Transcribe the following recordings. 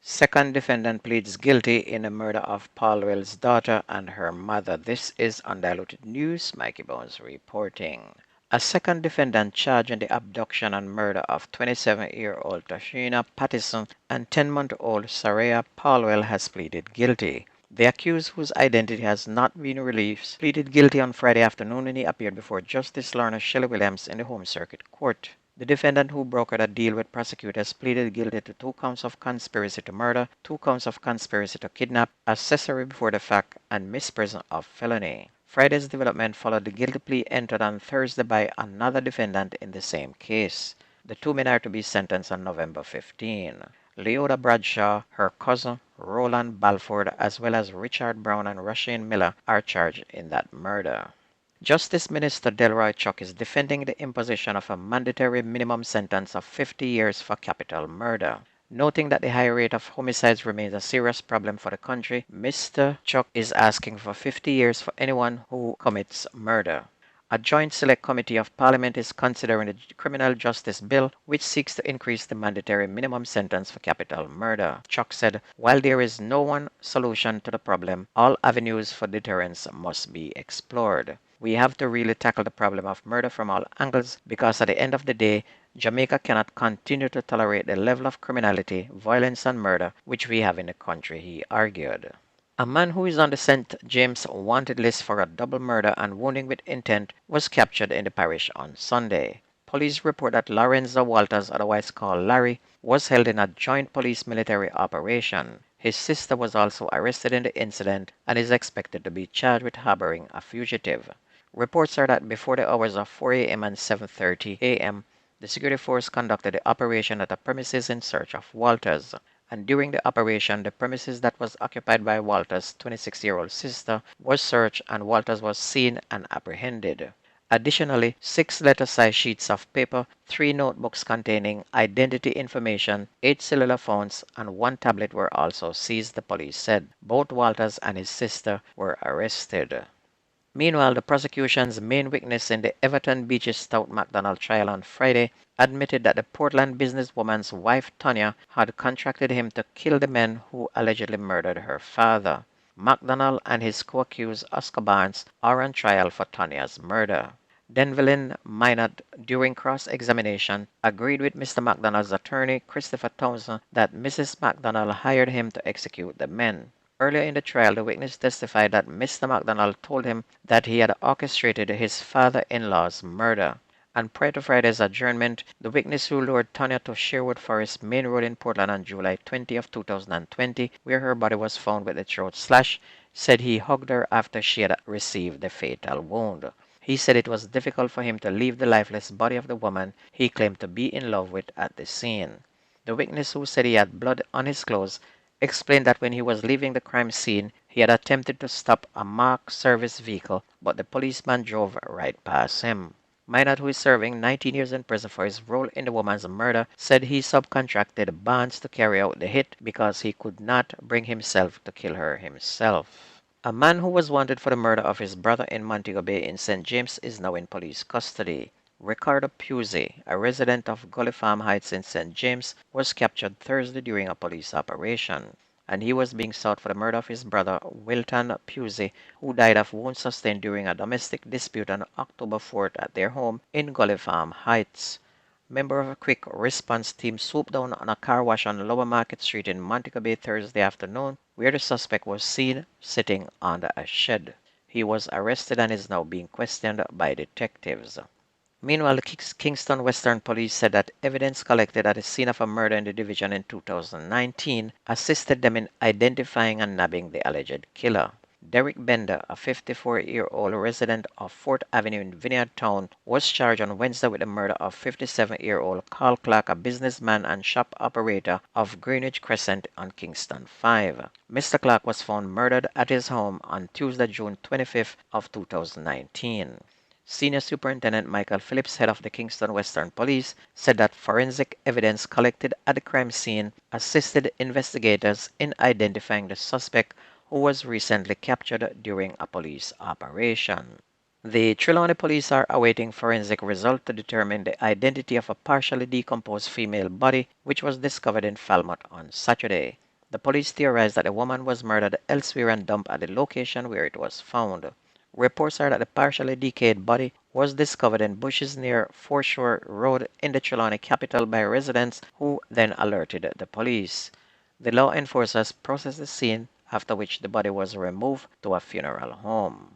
Second defendant pleads guilty in the murder of Paulwell's daughter and her mother. This is Undiluted News. Mikey Bones reporting. A second defendant charged in the abduction and murder of 27-year-old Tashina Pattison and 10-month-old Saraya Paulwell has pleaded guilty. The accused, whose identity has not been released, pleaded guilty on Friday afternoon when he appeared before Justice Lorna Shelley Williams in the Home Circuit Court. The defendant, who brokered a deal with prosecutors, pleaded guilty to 2 counts of conspiracy to murder, 2 counts of conspiracy to kidnap, accessory before the fact, and misprision of felony. Friday's development followed the guilty plea entered on Thursday by another defendant in the same case. The 2 men are to be sentenced on November 15. Leota Bradshaw, her cousin, Roland Balford, as well as Richard Brown and Rasheen Miller are charged in that murder. Justice Minister Delroy Chuck is defending the imposition of a mandatory minimum sentence of 50 years for capital murder. Noting that the high rate of homicides remains a serious problem for the country, Mr. Chuck is asking for 50 years for anyone who commits murder. A joint select committee of Parliament is considering the criminal justice bill, which seeks to increase the mandatory minimum sentence for capital murder. Chuck said, while there is no one solution to the problem, all avenues for deterrence must be explored. We have to really tackle the problem of murder from all angles, because at the end of the day, Jamaica cannot continue to tolerate the level of criminality, violence and murder which we have in the country, he argued. A man who is on the St. James wanted list for a double murder and wounding with intent was captured in the parish on Sunday. Police report that Lorenzo Walters, otherwise called Larry, was held in a joint police-military operation. His sister was also arrested in the incident and is expected to be charged with harboring a fugitive. Reports are that before the hours of 4 a.m. and 7:30 a.m., the security force conducted the operation at a premises in search of Walters. And during the operation, the premises that was occupied by Walters' 26-year-old sister was searched and Walters was seen and apprehended. Additionally, 6 letter-size sheets of paper, 3 notebooks containing identity information, 8 cellular phones, and 1 tablet were also seized, the police said. Both Walters and his sister were arrested. Meanwhile, the prosecution's main witness in the Everton Beaches Stout MacDonald trial on Friday admitted that the Portland businesswoman's wife Tonya had contracted him to kill the men who allegedly murdered her father. MacDonald and his co-accused Oscar Barnes are on trial for Tonya's murder. Denvelin Minot, during cross-examination, agreed with Mr. MacDonald's attorney Christopher Thompson that Mrs. MacDonald hired him to execute the men. Earlier in the trial, the witness testified that Mr. MacDonald told him that he had orchestrated his father-in-law's murder. And prior to Friday's adjournment, the witness who lured Tonya to Sherwood Forest Main Road in Portland on July 20 of 2020, where her body was found with a throat slash, said he hugged her after she had received the fatal wound. He said it was difficult for him to leave the lifeless body of the woman he claimed to be in love with at the scene. The witness, who said he had blood on his clothes, explained that when he was leaving the crime scene, he had attempted to stop a marked service vehicle, but the policeman drove right past him. Minot, who is serving 19 years in prison for his role in the woman's murder, said he subcontracted Barnes to carry out the hit because he could not bring himself to kill her himself. A man who was wanted for the murder of his brother in Montego Bay in St. James is now in police custody. Ricardo Pusey, a resident of Gully Farm Heights in St. James, was captured Thursday during a police operation, and he was being sought for the murder of his brother Wilton Pusey, who died of wounds sustained during a domestic dispute on October 4th at their home in Gully Farm Heights. Members of a quick response team swooped down on a car wash on Lower Market Street in Montego Bay Thursday afternoon, where the suspect was seen sitting under a shed. He was arrested and is now being questioned by detectives. Meanwhile, the Kingston Western Police said that evidence collected at the scene of a murder in the division in 2019 assisted them in identifying and nabbing the alleged killer. Derek Bender, a 54-year-old resident of 4th Avenue in Vineyard Town, was charged on Wednesday with the murder of 57-year-old Carl Clark, a businessman and shop operator of Greenwich Crescent on Kingston 5. Mr. Clark was found murdered at his home on Tuesday, June 25th of 2019. Senior Superintendent Michael Phillips, head of the Kingston Western Police, said that forensic evidence collected at the crime scene assisted investigators in identifying the suspect, who was recently captured during a police operation. The Trelawney police are awaiting forensic results to determine the identity of a partially decomposed female body which was discovered in Falmouth on Saturday. The police theorized that the woman was murdered elsewhere and dumped at the location where it was found. Reports are that the partially decayed body was discovered in bushes near Foreshore Road in the Trelawney capital by residents who then alerted the police. The law enforcers processed the scene, after which the body was removed to a funeral home.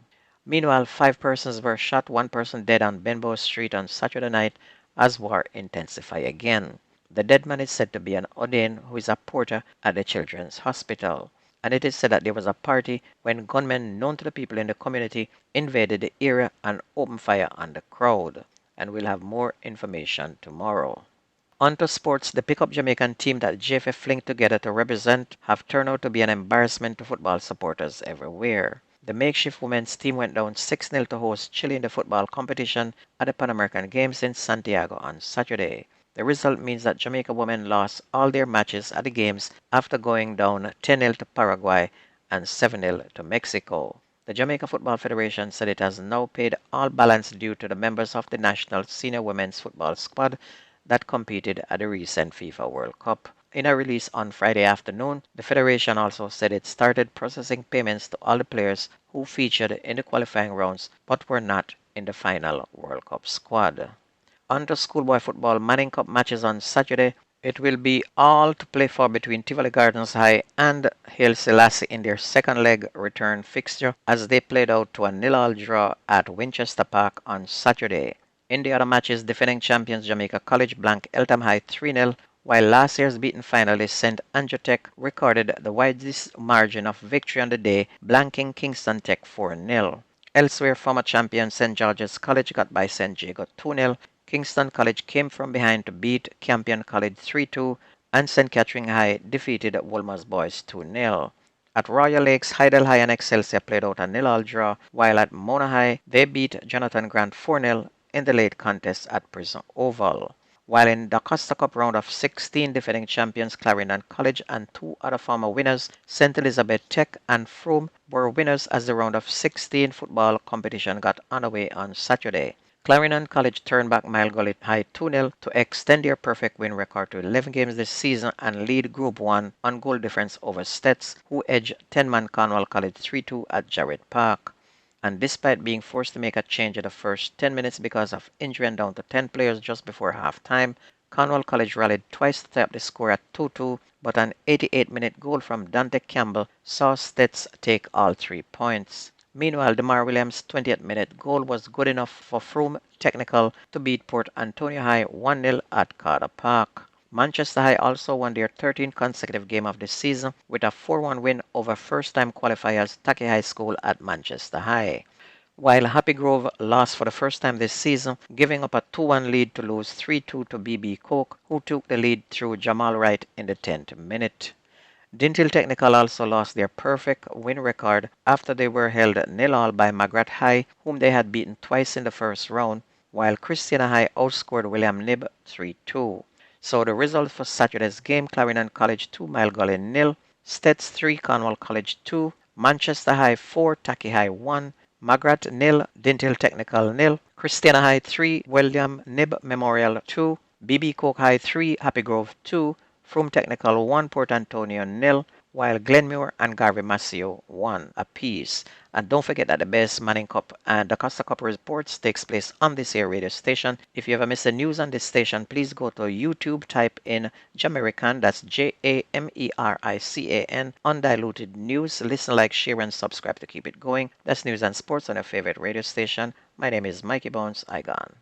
Meanwhile, 5 persons were shot, 1 person dead on Benbow Street on Saturday night as war intensified again. The dead man is said to be an Odean who is a porter at the Children's Hospital. And it is said that there was a party when gunmen known to the people in the community invaded the area and opened fire on the crowd. And we'll have more information tomorrow. On to sports, the pickup Jamaican team that JFF fling together to represent have turned out to be an embarrassment to football supporters everywhere. The makeshift women's team went down 6-0 to host Chile in the football competition at the Pan American Games in Santiago on Saturday. The result means that Jamaica women lost all their matches at the Games after going down 10-0 to Paraguay and 7-0 to Mexico. The Jamaica Football Federation said it has now paid all balance due to the members of the national senior women's football squad that competed at the recent FIFA World Cup. In a release on Friday afternoon, the Federation also said it started processing payments to all the players who featured in the qualifying rounds but were not in the final World Cup squad. On to schoolboy football Manning Cup matches on Saturday. It will be all to play for between Tivoli Gardens High and Haile Selassie in their second leg return fixture as they played out to a 0-0 draw at Winchester Park on Saturday. In the other matches, defending champions Jamaica College blanked Eltham High 3-0, while last year's beaten finalist St. Andrew Tech recorded the widest margin of victory on the day, blanking Kingston Tech 4-0. Elsewhere, former champion St. George's College got by St. Jago 2-0. Kingston College came from behind to beat Campion College 3-2, and St. Catherine High defeated Wolmer's Boys 2-0. At Royal Lakes, Hydel High and Excelsior played out a 0-0 draw, while at Mona High, they beat Jonathan Grant 4-0 in the late contest at Prison Oval. While in the Costa Cup round of 16, defending champions Clarendon College and 2 other former winners, St. Elizabeth Tech and Frome, were winners as the round of 16 football competition got underway on Saturday. Clarendon College turned back Mile Gully High 2-0 to extend their perfect win record to 11 games this season and lead Group 1 on goal difference over Stets, who edged 10-man Cornwall College 3-2 at Jarrett Park. And despite being forced to make a change in the first 10 minutes because of injury and down to 10 players just before halftime, Cornwall College rallied twice to tie up the score at 2-2, but an 88-minute goal from Dante Campbell saw Stets take all 3 points. Meanwhile, DeMar Williams' 20th-minute goal was good enough for Frome Technical to beat Port Antonio High 1-0 at Carter Park. Manchester High also won their 13th consecutive game of the season with a 4-1 win over first-time qualifiers Taki High School at Manchester High. While Happy Grove lost for the first time this season, giving up a 2-1 lead to lose 3-2 to BB Coke, who took the lead through Jamal Wright in the 10th minute. Dintil Technical also lost their perfect win record after they were held 0-0 by Magrat High, whom they had beaten twice in the first round, while Christiana High outscored William Nib 3-2. So the result for Saturday's game, Clarendon College 2, Mile Gully 0, Stets 3, Cornwall College 2, Manchester High 4, Taki High 1, Magrat 0, Dintil Technical 0, Christiana High 3, William Nib Memorial 2, BB Coke High 3, Happy Grove 2, Frome Technical 1, Port Antonio 0, while Glenmuir and Garvey Maceo 1 apiece. And don't forget that the best Manning Cup and the Costa Cup reports takes place on this here radio station. If you ever miss the news on this station, please go to YouTube, type in Jamerican, that's Jamerican, undiluted news. Listen, like, share, and subscribe to keep it going. That's news and sports on your favorite radio station. My name is Mikey Bones. I gone.